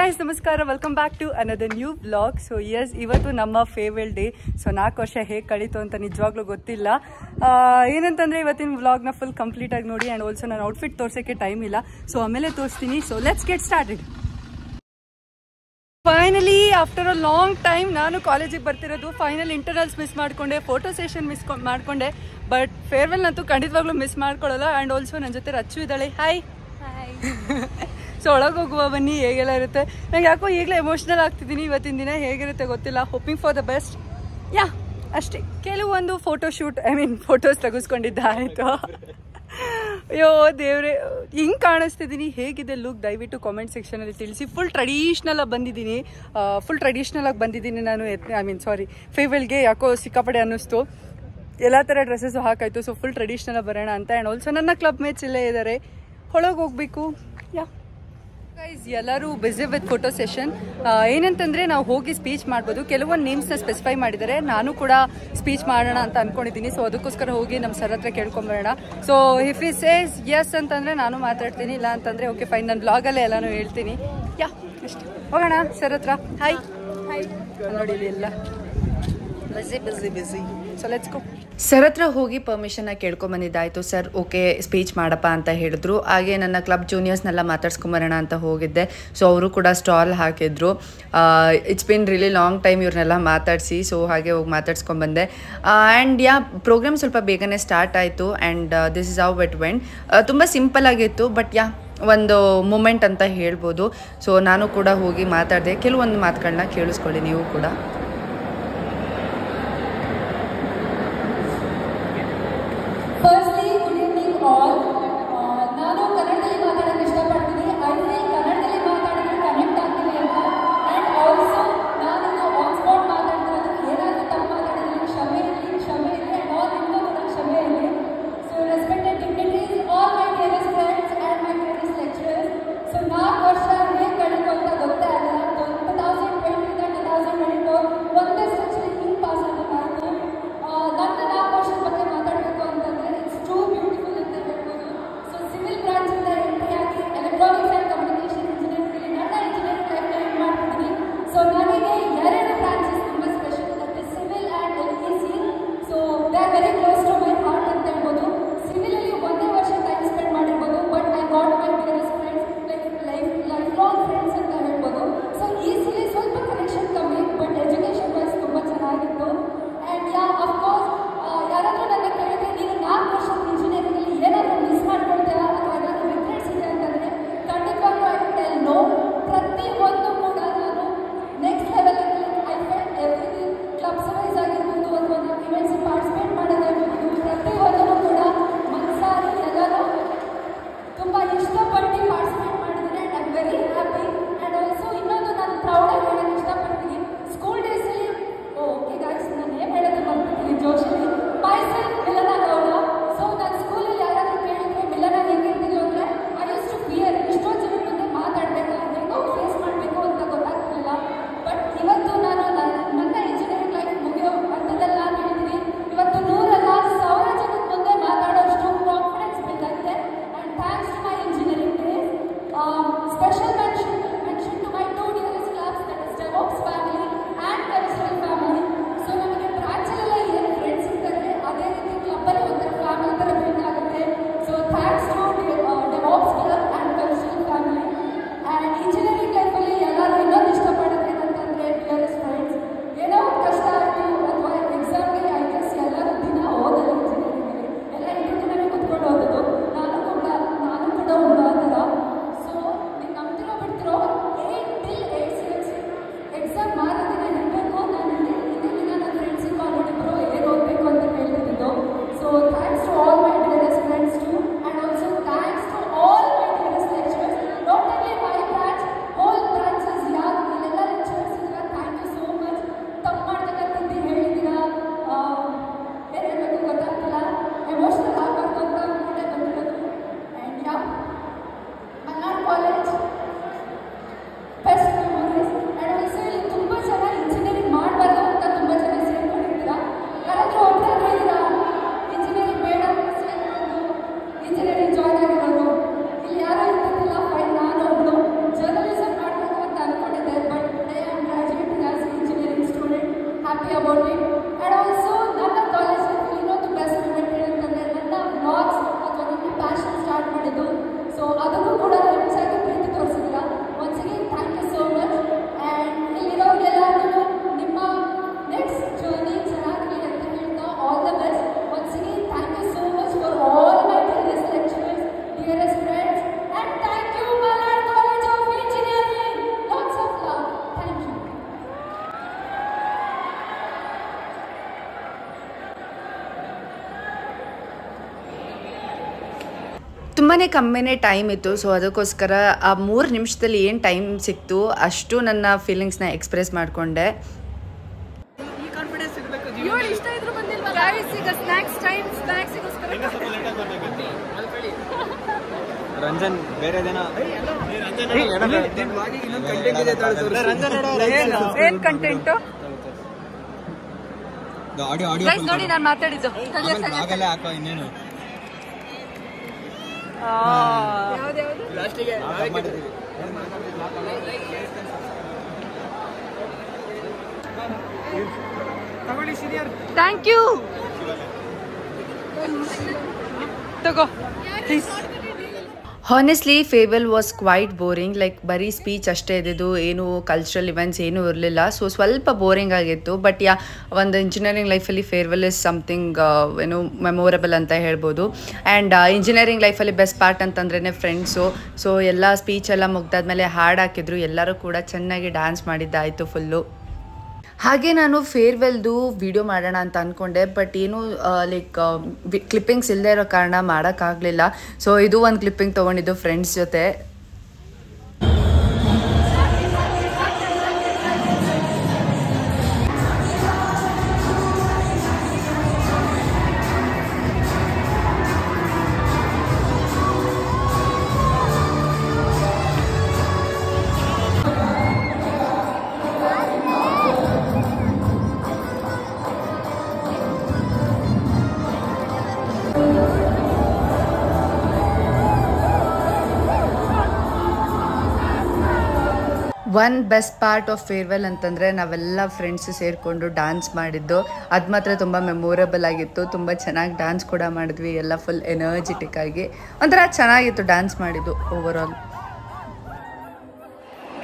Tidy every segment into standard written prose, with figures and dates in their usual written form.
Guys ನಮಸ್ಕಾರ, welcome back to another new vlog. So yes, ಇವತ್ತು ನಮ್ಮ ಫೇರ್ವೆಲ್ ಡೇ. ಸೊ 4 ವರ್ಷ ಹೇಗೆ ಕಳೀತು ಅಂತ ನಿಜವಾಗ್ಲೂ ಗೊತ್ತಿಲ್ಲ. ಏನಂತಂದರೆ ಇವತ್ತಿನ ವ್ಲಾಗ್ನ ಫುಲ್ ಕಂಪ್ಲೀಟ್ ಆಗಿ ನೋಡಿ. ಆ್ಯಂಡ್ ಆಲ್ಸೋ ನಾನು ಔಟ್ಫಿಟ್ ತೋರ್ಸೋಕ್ಕೆ ಟೈಮ್ ಇಲ್ಲ, ಸೊ ಆಮೇಲೆ ತೋರಿಸ್ತೀನಿ. So let's get started. Finally after a long time ನಾನು ಕಾಲೇಜಿಗೆ ಬರ್ತಿರೋದು. ಫೈನಲ್ ಇಂಟರ್ನಲ್ಸ್ ಮಿಸ್ ಮಾಡಿಕೊಂಡೆ, ಫೋಟೋ ಸೆಷನ್ ಮಿಸ್ ಮಾಡಿಕೊಂಡೆ, ಬಟ್ ಫೇರ್ವೆಲ್ನಂತೂ ಖಂಡಿತವಾಗ್ಲೂ ಮಿಸ್ ಮಾಡ್ಕೊಳ್ಳಲ್ಲ. ಆ್ಯಂಡ್ ಆಲ್ಸೋ ನನ್ನ ಜೊತೆ ರಚ್ಚು ಇದ್ದಾಳೆ. ಹಾಯ್. ಸೊ ಒಳಗೆ ಹೋಗುವ ಬನ್ನಿ, ಹೇಗೆಲ್ಲ ಇರುತ್ತೆ. ನಂಗೆ ಯಾಕೋ ಈಗಲೇ ಎಮೋಷ್ನಲ್ ಆಗ್ತಿದ್ದೀನಿ. ಇವತ್ತಿನ ದಿನ ಹೇಗಿರುತ್ತೆ ಗೊತ್ತಿಲ್ಲ. Hoping for the best. Yeah ಅಷ್ಟೇ. ಕೆಲವೊಂದು ಫೋಟೋಸ್ ತೆಗೆಸ್ಕೊಂಡಿದ್ದ ಆಯಿತು. ಅಯ್ಯೋ ದೇವ್ರೆ, ಹಿಂಗೆ ಕಾಣಿಸ್ತಿದ್ದೀನಿ, ಹೇಗಿದೆ ಲುಕ್ ದಯವಿಟ್ಟು ಕಾಮೆಂಟ್ ಸೆಕ್ಷನಲ್ಲಿ ತಿಳಿಸಿ. ಫುಲ್ ಟ್ರೆಡಿಷ್ನಲ್ ಆಗಿ ಬಂದಿದ್ದೀನಿ ನಾನು. ಫೇರ್ವೆಲ್ಗೆ ಯಾಕೋ ಸಿಕ್ಕಾಪಡೆ ಅನ್ನಿಸ್ತು. ಎಲ್ಲ ಥರ ಡ್ರೆಸ್ಸಸ್ಸು ಹಾಕಾಯಿತು. ಸೊ ಫುಲ್ ಟ್ರೆಡಿಷ್ನಲ್ ಬರೋಣ ಅಂತ. ಆ್ಯಂಡ್ ಆಲ್ಸೋ ನನ್ನ ಕ್ಲಬ್ ಮೇಟ್ಸ್ ಇಲ್ಲೇ ಇದ್ದಾರೆ. ಒಳಗೆ ಹೋಗಬೇಕು. ಯಾ ಗೈಸ್, ಎಲ್ಲರೂ ಬಿಸಿ ವಿತ್ ಫೋಟೋ ಸೆಷನ್. ಏನಂತಂದರೆ ನಾವು ಹೋಗಿ ಸ್ಪೀಚ್ ಮಾಡ್ಬೋದು. ಕೆಲವೊಂದು ನೇಮ್ಸ್ನ ಸ್ಪೆಸಿಫೈ ಮಾಡಿದ್ದಾರೆ. ನಾನು ಕೂಡ ಸ್ಪೀಚ್ ಮಾಡೋಣ ಅಂತ ಅಂದ್ಕೊಂಡಿದ್ದೀನಿ. ಸೊ ಅದಕ್ಕೋಸ್ಕರ ಹೋಗಿ ನಮ್ಮ ಸರ್ ಹತ್ರ ಕೇಳ್ಕೊಂಬರೋಣ. ಸೊ ಇಫ್ ಈ ಸೇಸ್ ಎಸ್ ಅಂತಂದರೆ ನಾನು ಮಾತಾಡ್ತೀನಿ, ಇಲ್ಲ ಅಂತಂದರೆ ಓಕೆ ಫೈನ್, ನಾನು ಬ್ಲಾಗಲ್ಲೇ ಎಲ್ಲನೂ ಹೇಳ್ತೀನಿ. ಯಾ ಅಷ್ಟೇ, ಹೋಗೋಣ ಸರ್ ಹತ್ರ. Hi hi. ನೋಡಿ ಎಲ್ಲ busy. So let's go. Sir ಹತ್ರ ಹೋಗಿ ಪರ್ಮಿಷನ್ನ ಕೇಳ್ಕೊಂಬಂದಿದ್ದಾಯಿತು. ಸರ್ ಓಕೆ ಸ್ಪೀಚ್ ಮಾಡಪ್ಪ ಅಂತ ಹೇಳಿದ್ರು. ಹಾಗೆ ನನ್ನ ಕ್ಲಬ್ ಜೂನಿಯರ್ಸ್ನೆಲ್ಲ ಮಾತಾಡ್ಸ್ಕೊಂಬರೋಣ ಅಂತ ಹೋಗಿದ್ದೆ. ಸೊ ಅವರು ಕೂಡ ಸ್ಟಾಲ್ ಹಾಕಿದ್ರು. It's been really long time ಇವ್ರನ್ನೆಲ್ಲ ಮಾತಾಡಿಸಿ. ಸೊ ಹಾಗೆ ಹೋಗಿ ಮಾತಾಡ್ಸ್ಕೊಂಬಂದೆ. ಆ್ಯಂಡ್ ಪ್ರೋಗ್ರಾಮ್ ಸ್ವಲ್ಪ ಬೇಗನೆ ಸ್ಟಾರ್ಟ್ ಆಯಿತು. And this is how it went. ತುಂಬ ಸಿಂಪಲ್ ಆಗಿತ್ತು, ಬಟ್ ಒಂದು ಮೂಮೆಂಟ್ ಅಂತ ಹೇಳ್ಬೋದು. ಸೊ ನಾನು ಕೂಡ ಹೋಗಿ ಮಾತಾಡಿದೆ. ಕೆಲವೊಂದು ಮಾತುಗಳನ್ನ ಕೇಳಿಸ್ಕೊಳ್ಳಿ ನೀವು ಕೂಡ. Firstly good evening all. ನಾನು ಕನ್ನಡದಲ್ಲಿ ಮಾತಾಡೋಕ್ಕೆ ಇಷ್ಟಪಡ್ತೀನಿ. ಐ ಥಿಂಕ್ ಕನ್ನಡದಲ್ಲಿ ಮಾತಾಡಿದ್ರೆ ಕನೆಕ್ಟ್ ಆಗ್ತೀನಿ ಅಂತ. ಆ್ಯಂಡ್ ಆಲ್ಸೋ ನಾನಿದು ಆನ್ ಸ್ಪಾಟ್ ಮಾತಾಡ್ತಿರೋದು. ಏನಾದರೂ ತಪ್ಪು ಮಾತಾಡಿದ್ರೆ ಕ್ಷಮೆ ಇರಲಿ. ಆ್ಯಂಡ್ ಆಲ್ ನಿಮಗೂ ಕೂಡ ಕ್ಷಮೆ ಇರಲಿ. So respected dignitaries, all my dearest friends and my dearest lecturers. So 4 ವರ್ಷ ಹೇಗೆ ಕಳೀತು ಅಂತ ಗೊತ್ತೇ ಆಗಲ್ಲ. 2020 2024 dearest friends, and thank you, Malad College of Engineering. Lots of love. Thank you. ತುಂಬಾ ಕಮ್ಮಿನೇ ಟೈಮ್ ಇತ್ತು. ಸೊ ಅದಕ್ಕೋಸ್ಕರ ಆ 3 ನಿಮಿಷದಲ್ಲಿ ಏನು ಟೈಮ್ ಸಿಕ್ತು ಅಷ್ಟು ನನ್ನ ಫೀಲಿಂಗ್ಸ್ನ ಎಕ್ಸ್ಪ್ರೆಸ್ ಮಾಡಿಕೊಂಡೆ. ರಂಜನ್ ಬೇರೆ ದಿನ ಏನ್ ಕಂಟೆಂಟು ನೋಡಿ ನಾನು ಮಾತಾಡಿದ್ದು ಹಾಕೋ ಇನ್ನೇನು ಥ್ಯಾಂಕ್ ಯು ತಗೋ. Honestly farewell was quite boring. Like ಬರೀ ಸ್ಪೀಚ್ ಅಷ್ಟೇ ಇದ್ದಿದ್ದು, ಏನು ಕಲ್ಚರಲ್ ಇವೆಂಟ್ಸ್ ಏನೂ ಇರಲಿಲ್ಲ. ಸೊ ಸ್ವಲ್ಪ ಬೋರಿಂಗ್ ಆಗಿತ್ತು. ಬಟ್ ಒಂದು ಇಂಜಿನಿಯರಿಂಗ್ ಲೈಫಲ್ಲಿ ಫೇರ್ವೆಲ್ ಇಸ್ ಸಮಥಿಂಗ್ ಏನು ಮೆಮೊರೇಬಲ್ ಅಂತ ಹೇಳ್ಬೋದು. ಆ್ಯಂಡ್ ಇಂಜಿನಿಯರಿಂಗ್ ಲೈಫಲ್ಲಿ ಬೆಸ್ಟ್ ಪಾರ್ಟ್ ಅಂತಂದ್ರೇ ಫ್ರೆಂಡ್ಸು. ಸೊ ಎಲ್ಲ ಸ್ಪೀಚ್ ಎಲ್ಲ ಮುಗ್ದಾದ್ಮೇಲೆ ಹಾಡು ಹಾಕಿದ್ರು, ಎಲ್ಲರೂ ಕೂಡ ಚೆನ್ನಾಗಿ ಡ್ಯಾನ್ಸ್ ಮಾಡಿದ್ದಾಯಿತು ಫುಲ್ಲು. ಹಾಗೆ ನಾನು ಫೇರ್ವೆಲ್ದು ವಿಡಿಯೋ ಮಾಡೋಣ ಅಂತ ಅಂದ್ಕೊಂಡೆ, ಬಟ್ ಏನು ಲೈಕ್ ಕ್ಲಿಪ್ಪಿಂಗ್ಸ್ ಇಲ್ಲದೆ ಇರೋ ಕಾರಣ ಮಾಡೋಕ್ಕಾಗಲಿಲ್ಲ. ಸೊ ಇದು ಒಂದು ಕ್ಲಿಪ್ಪಿಂಗ್ ತೊಗೊಂಡಿದ್ದು ಫ್ರೆಂಡ್ಸ್ ಜೊತೆ. One best part of farewell ಅಂತಂದರೆ ನಾವೆಲ್ಲ ಫ್ರೆಂಡ್ಸ್ ಸೇರಿಕೊಂಡು ಡ್ಯಾನ್ಸ್ ಮಾಡಿದ್ದು. ಅದು ಮಾತ್ರ ತುಂಬ ಮೆಮೊರೇಬಲ್ ಆಗಿತ್ತು. ತುಂಬ ಚೆನ್ನಾಗಿ ಡ್ಯಾನ್ಸ್ ಕೂಡ ಮಾಡಿದ್ವಿ, ಎಲ್ಲ ಫುಲ್ ಎನರ್ಜಿಟಿಕ್ ಆಗಿ ಒಂಥರ ಚೆನ್ನಾಗಿತ್ತು ಡ್ಯಾನ್ಸ್ ಮಾಡಿದ್ದು over all.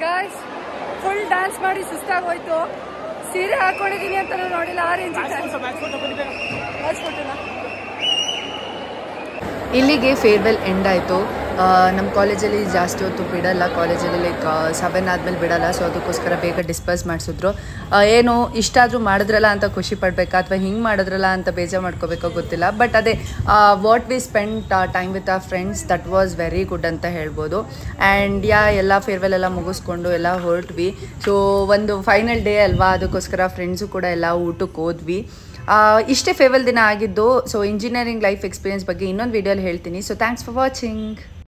Guys full dance ಮಾಡಿ ಸುಸ್ತಾಗೋಯ್ತು. ಸೀರೆ ಹಾಕೊಂಡಿದ್ದೀನಿ ಅಂತ ನೋಡಿಲ್ಲ, ಆ ರೇಂಜ್. ಇಲ್ಲಿಗೆ ಫೇರ್ವೆಲ್ ಎಂಡ್ ಆಯಿತು. ನಮ್ಮ ಕಾಲೇಜಲ್ಲಿ ಜಾಸ್ತಿ ಹೊತ್ತು ಬಿಡಲ್ಲ, ಕಾಲೇಜಲ್ಲಿ ಲೈಕ್ 7 ಆದಮೇಲೆ ಬಿಡಲ್ಲ. ಸೊ ಅದಕ್ಕೋಸ್ಕರ ಬೇಗ ಡಿಸ್ಪರ್ಸ್ ಮಾಡಿಸಿದ್ರು. ಏನು ಇಷ್ಟಾದರೂ ಮಾಡಿದ್ರಲ್ಲ ಅಂತ ಖುಷಿ ಪಡಬೇಕಾ ಅಥವಾ ಹಿಂಗೆ ಮಾಡಿದ್ರಲ್ಲ ಅಂತ ಬೇಜಾರು ಮಾಡ್ಕೋಬೇಕೋ ಗೊತ್ತಿಲ್ಲ. ಬಟ್ ಅದೇ what we spend time with our friends, that was very good ಅಂತ ಹೇಳ್ಬೋದು. ಆ್ಯಂಡ್ ಎಲ್ಲ ಫೇರ್ವೆಲ್ ಎಲ್ಲ ಮುಗಿಸ್ಕೊಂಡು ಎಲ್ಲ ಹೊರಟ್ವಿ. ಸೊ ಒಂದು ಫೈನಲ್ ಡೇ ಅಲ್ವಾ, ಅದಕ್ಕೋಸ್ಕರ ಫ್ರೆಂಡ್ಸು ಕೂಡ ಎಲ್ಲ ಊಟಕ್ಕೆ ಹೋದ್ವಿ. ಇಷ್ಟೇ ಫೇರ್ವೆಲ್ ದಿನ ಆಗಿದ್ದು. ಸೊ ಇಂಜಿನಿಯರಿಂಗ್ ಲೈಫ್ ಎಕ್ಸ್ಪೀರಿಯನ್ಸ್ ಬಗ್ಗೆ ಇನ್ನೊಂದು ವಿಡಿಯೋಲಿ ಹೇಳ್ತೀನಿ. So thanks for watching.